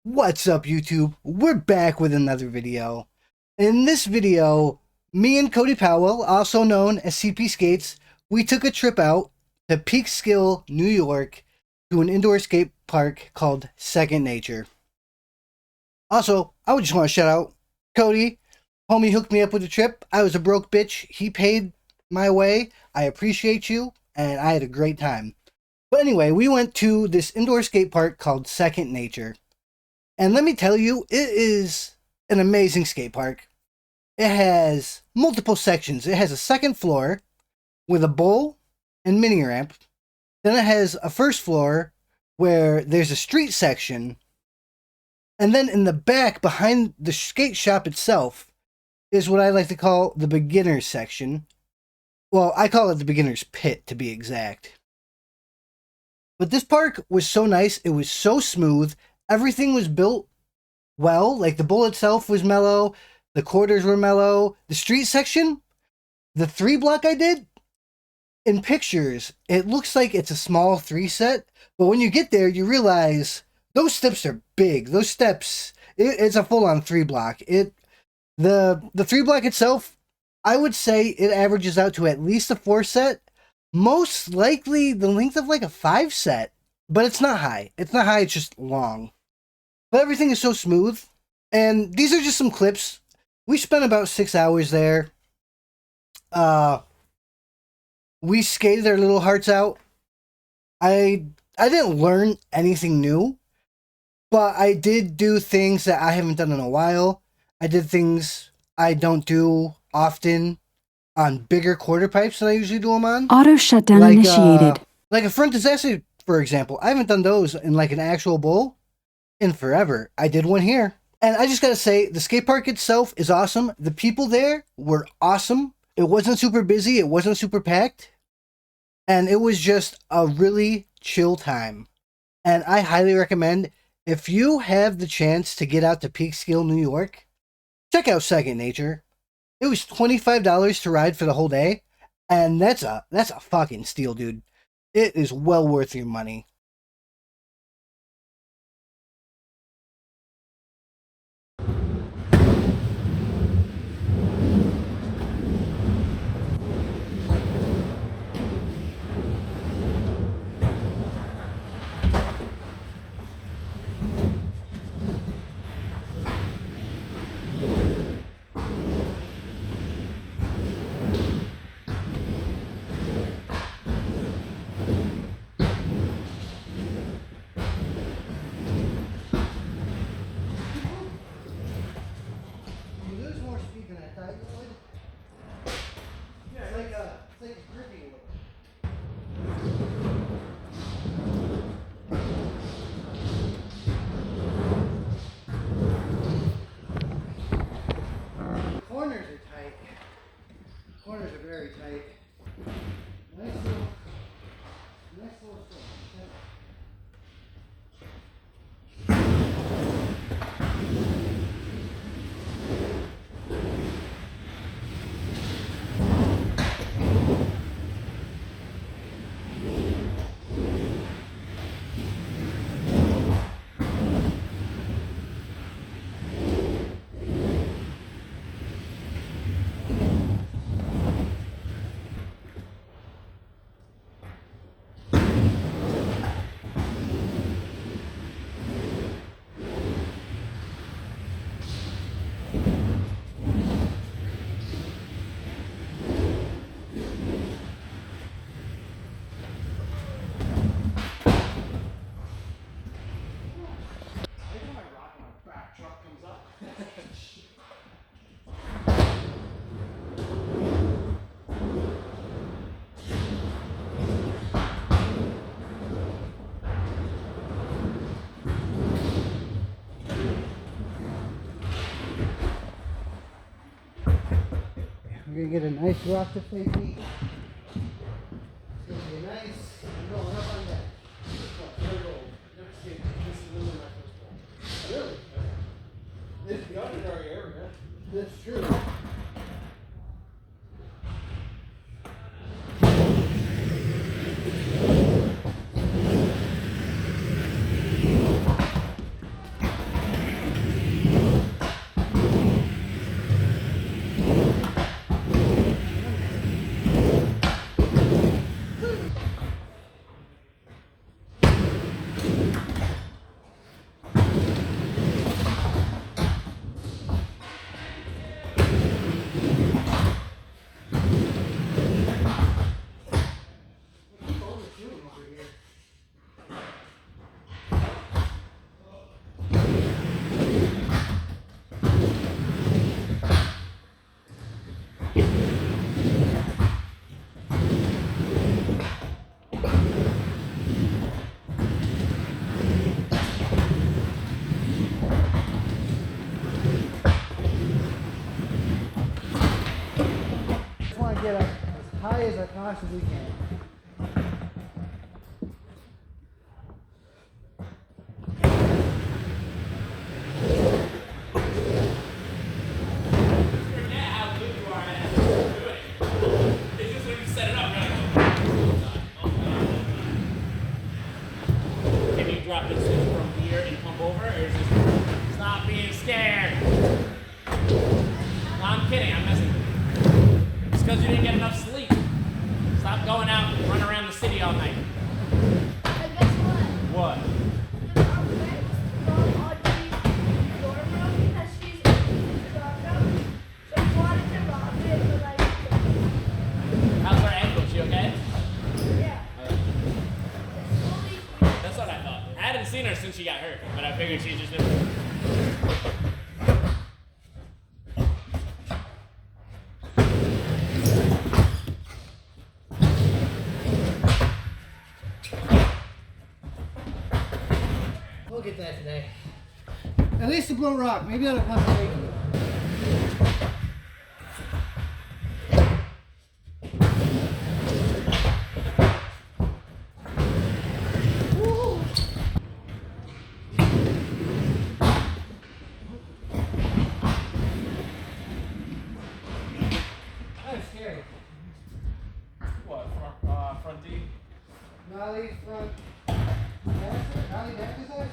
What's up, YouTube? We're back with another video. In this video, me and Cody Powell, also known as CP Skates, we took a trip out to Peekskill, New York, to an indoor skate park called Second Nature. Also, I would just want to shout out Cody. Homie hooked me up with the trip. I was a broke bitch. He paid my way. I appreciate you, and I had a great time. But anyway, we went to this indoor skate park called Second Nature. And let me tell you, it is an amazing skate park. It has multiple sections. It has a second floor with a bowl and mini ramp. Then it has a first floor where there's a street section. And then in the back, behind the skate shop itself, is what I like to call the beginner's section. Well, I call it the beginner's pit, to be exact. But this park was so nice. It was so smooth. Everything was built well. Like, the bowl itself was mellow. The quarters were mellow. The street section, the 3-block I did, in pictures, it looks like it's a small 3-set. But when you get there, you realize those steps are big. Those steps, it's a full-on 3-block. The 3-block itself, I would say it averages out to at least a 4-set. Most likely the length of like a 5-set. But it's not high. It's not high, it's just long. But everything is so smooth. And these are just some clips. We spent about 6 hours there. We skated our little hearts out. I didn't learn anything new. But I did do things that I haven't done in a while. I did things I don't do often on bigger quarter pipes than I usually do them on. Auto shutdown initiated. Like a front disaster, for example. I haven't done those in like an actual bowl in forever. I did one here. And I just gotta say, the skate park itself is awesome. The people there were awesome. It wasn't super busy. It wasn't super packed. And it was just a really chill time. And I highly recommend, if you have the chance to get out to Peekskill, New York, check out Second Nature. It was $25 to ride for the whole day. And that's a fucking steal, dude. It is well worth your money. You lose more speed than I thought you would. Yeah, it's like a gripping wheel. Corners are tight. Corners are very tight. Nice little stroke. We're gonna get a nice rock to fake knee. It's gonna be nice. I'm going up on that. This is really my first ball. Really? It's the ordinary area. That's true. possibly can. Drop this from here and pump over, or is this stop being scared? No, I'm kidding, I'm messing with you. It's because you didn't get enough sleep. Stop going out and run around the city all night. And guess what? What? Our friend from Audrey's dorm room because she's in the dorm room. So we wanted to rob it, but like, How's her ankle? She okay? yeah. It's fully That's what I thought. I hadn't seen her since she got hurt, but I figured she just didn't. We'll get that today. At least the blow rock. Maybe I'll have to take it. What, front D? Nollie front. Nollie back is that?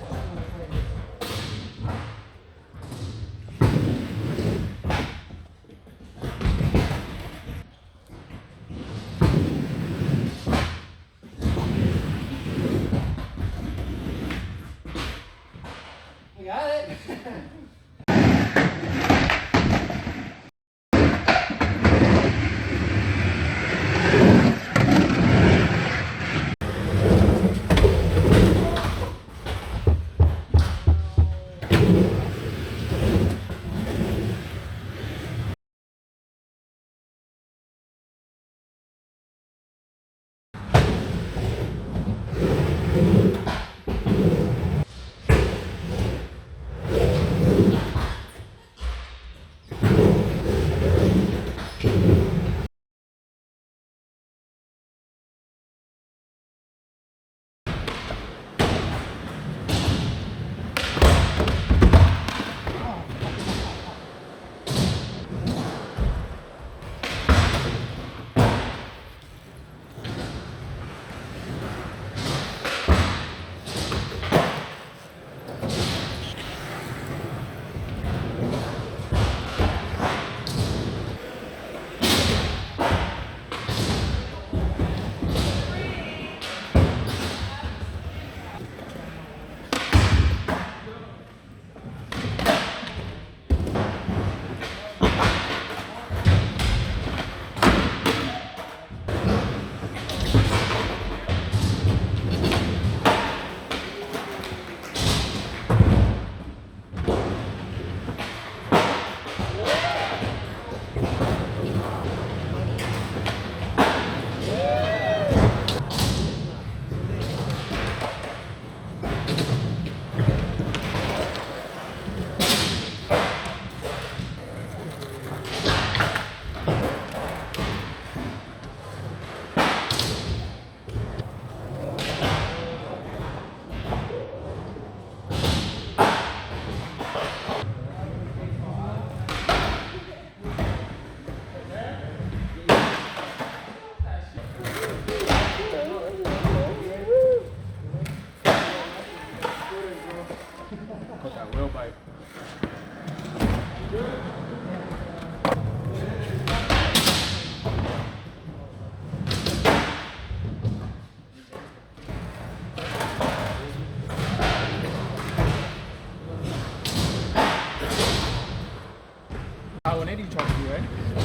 We got it.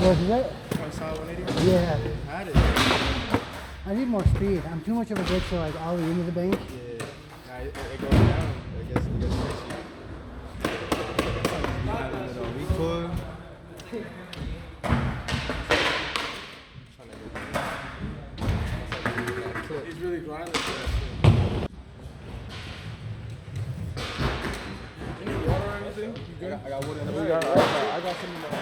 What is it? Yeah. I need more speed. I'm too much of a bitch to like ollie into the bank. Yeah. It goes down. It gets fishy. You have a little recoil. He's really grinding for that shit. You need water or anything? You good? I got water in the bag. I got some in my bag.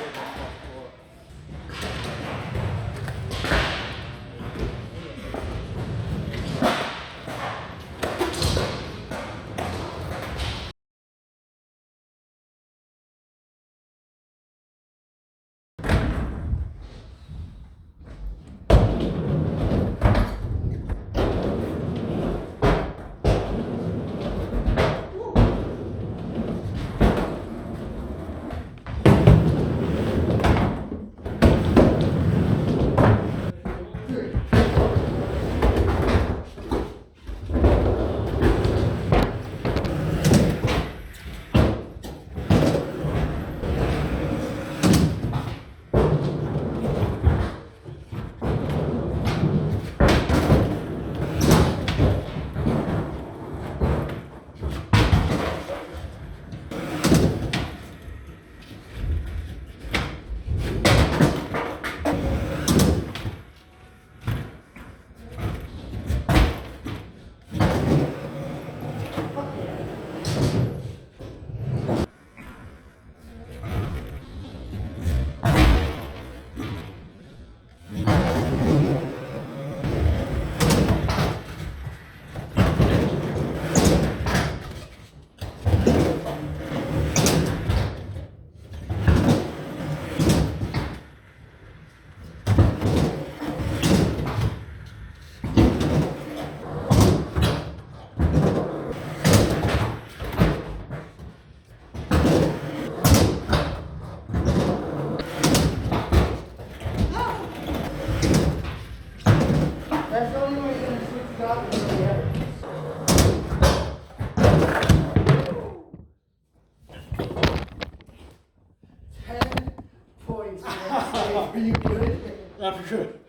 Points. Are you good? I'm good.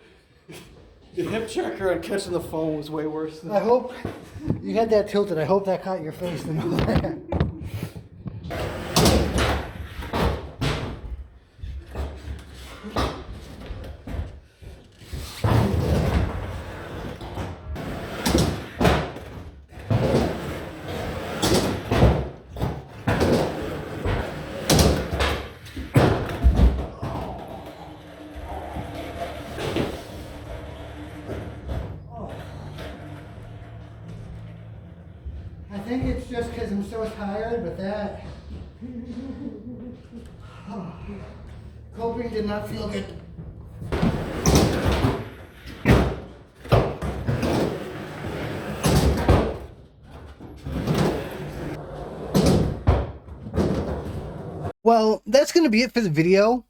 The hip checker and catching the phone was way worse than I hope you had that tilted. I hope that caught your face. I think it's just because I'm so tired, but that coping did not feel good. Well, that's going to be it for the video.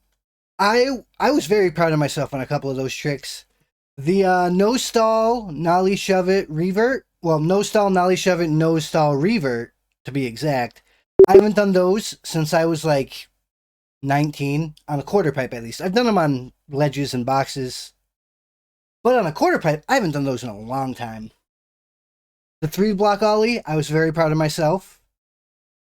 I was very proud of myself on a couple of those tricks. The no stall, nollie shove it, revert. Well, no stall, nollie shove it, no stall, revert, to be exact. I haven't done those since I was like 19, on a quarter pipe at least. I've done them on ledges and boxes. But on a quarter pipe, I haven't done those in a long time. The 3-block ollie, I was very proud of myself.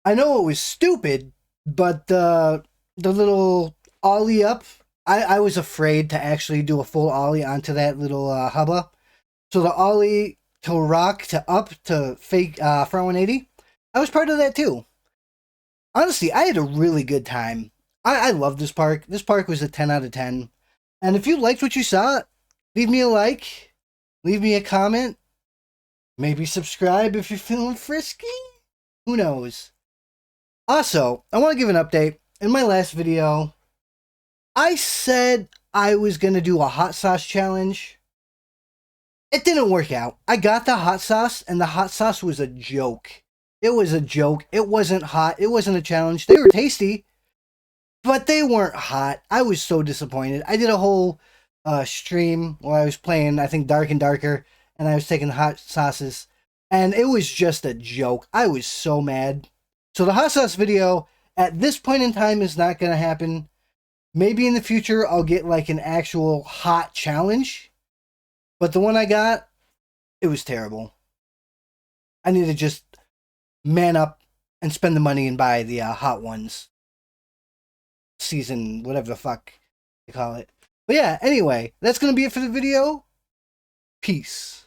I know it was stupid, but the little ollie up, I was afraid to actually do a full ollie onto that little hubba. So the ollie to rock to up to fake front 180, I was proud of that too. Honestly, I had a really good time. I love this park. This park was a 10 out of 10. And if you liked what you saw, leave me a like, leave me a comment, maybe subscribe if you're feeling frisky. Who knows? Also, I want to give an update. In my last video, I said I was going to do a hot sauce challenge. It didn't work out. I got the hot sauce, and the hot sauce was a joke. It was a joke. It wasn't hot. It wasn't a challenge. They were tasty, but they weren't hot. I was so disappointed. I did a whole stream where I was playing, I think, Dark and Darker, and I was taking hot sauces, and it was just a joke. I was so mad. So the hot sauce video, at this point in time, is not going to happen. Maybe in the future, I'll get like an actual hot challenge. But the one I got, it was terrible. I need to just man up and spend the money and buy the hot ones. Season, whatever the fuck you call it. But yeah, anyway, that's going to be it for the video. Peace.